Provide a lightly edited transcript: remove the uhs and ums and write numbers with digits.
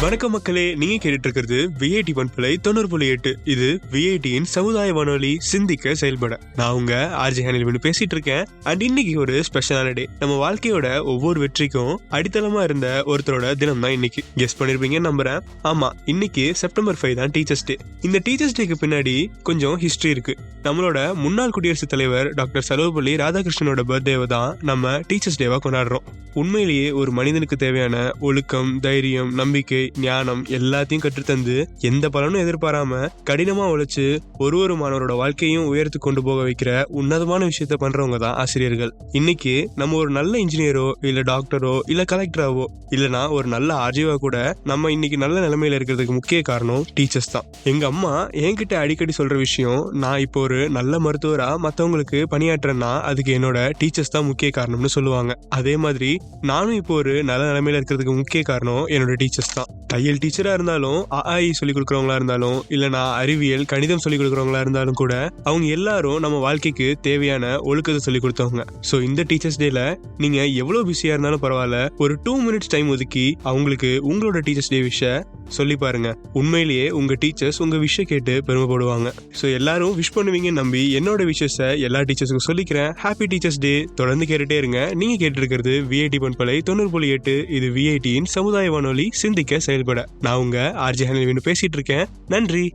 வணக்கம் மக்களே, நீங்க கேட்டுட்டு இருக்கிறது விஐடி பண்பலை 90.8. இது விஐடியின் சமுதாய வானொலி, சிந்திக்க செயல்பட. நான் உங்க ஆர்ஜி ஹனில் பேசிட்டு இருக்கேன். அண்ட் இன்னைக்கு ஒரு ஸ்பெஷலான டே. நம்ம வாழ்க்கையோட ஒவ்வொரு வெற்றிக்கும் அடித்தளமா இருந்த ஒருத்தரோட தினம் தான் இன்னைக்கு. கெஸ் பண்ணிருப்பீங்கன்னு நம்புறேன். ஆமா, இன்னைக்கு செப்டம்பர் 5 தான் டீச்சர்ஸ் டே. இந்த டீச்சர்ஸ் டேக்கு பின்னாடி கொஞ்சம் ஹிஸ்டரி இருக்கு. நம்மளோட முன்னாள் குடியரசுத் தலைவர் டாக்டர் சர்வப்பள்ளி ராதாகிருஷ்ணனோட பர்த்டேவை தான் நம்ம டீச்சர்ஸ் டேவா கொண்டாடுறோம். உண்மையிலேயே ஒரு மனிதனுக்கு தேவையான ஒழுக்கம், தைரியம், நம்பிக்கை, ஞானம் எல்லாத்தையும் கற்றுத்தந்து எந்த பலனும் எதிர்பாராம கடினமா உழைச்சு ஒரு மாணவரோட வாழ்க்கையும் உயர்த்து கொண்டு போக வைக்கிற உன்னதமான விஷயத்த பண்றவங்க தான் ஆசிரியர்கள். இன்னைக்கு நம்ம ஒரு நல்ல இன்ஜினியரோ இல்ல டாக்டரோ இல்ல கலெக்டராவோ இல்லனா ஒரு நல்ல ஆர்ஜிவா கூட நம்ம இன்னைக்கு நல்ல நிலைமையில இருக்கிறதுக்கு முக்கிய காரணம் டீச்சர்ஸ் தான். எங்க அம்மா என்கிட்ட அடிக்கடி சொல்ற விஷயம், நான் இப்போ ஒரு நல்ல மருத்துவரா மத்தவங்களுக்கு பணியாற்றேன்னா அதுக்கு என்னோட டீச்சர்ஸ் தான் முக்கிய காரணம்னு சொல்லுவாங்க. அதே மாதிரி நானும் இப்போ ஒரு நல்ல நிலைமையில இருக்கிறதுக்கு முக்கிய காரணம் என்னோட டீச்சர்ஸ் தான். தையல் டீச்சரா இருந்தாலும், அஆஇ சொல்லி கொடுக்கறவங்களா இருந்தாலும், இல்லனா அறிவியல் கணிதம் சொல்லி கொடுக்கறவங்களா இருந்தாலும் கூட அவங்க எல்லாரும் நம்ம வாழ்க்கைக்கு தேவையான ஒழுக்கத்தை சொல்லி கொடுத்தவங்க. சோ இந்த டீச்சர்ஸ் டேல நீங்க எவ்வளவு பிஸியா இருந்தாலும் பரவாயில்ல, ஒரு 2 minutes டைம் ஒதுக்கி அவங்களுக்கு உங்களோட டீச்சர்ஸ் டே விஷ சொல்லி பாருங்க. உண்மையிலேயே உங்க டீச்சர்ஸ் உங்க விஷயம் கேட்டு பெருமைப்படுவாங்க. சோ எல்லாரும் விஷ் பண்ணுவீங்கன்னு நம்பி என்னோட விஷயத்தை எல்லா டீச்சர்ஸுக்கும் சொல்லிக்கிறேன். Happy teachers day. தொடர்ந்து கேட்டுட்டே இருங்க. நீங்க கேட்டு இருக்கிறது விஐடி பண்பலை 90.8. இது விஐடியின் சமுதாய வானொலி, சிந்திக்க செயல்பட. நான் உங்க ஆர்ஜி ஹனில் பேசிட்டு இருக்கேன். நன்றி.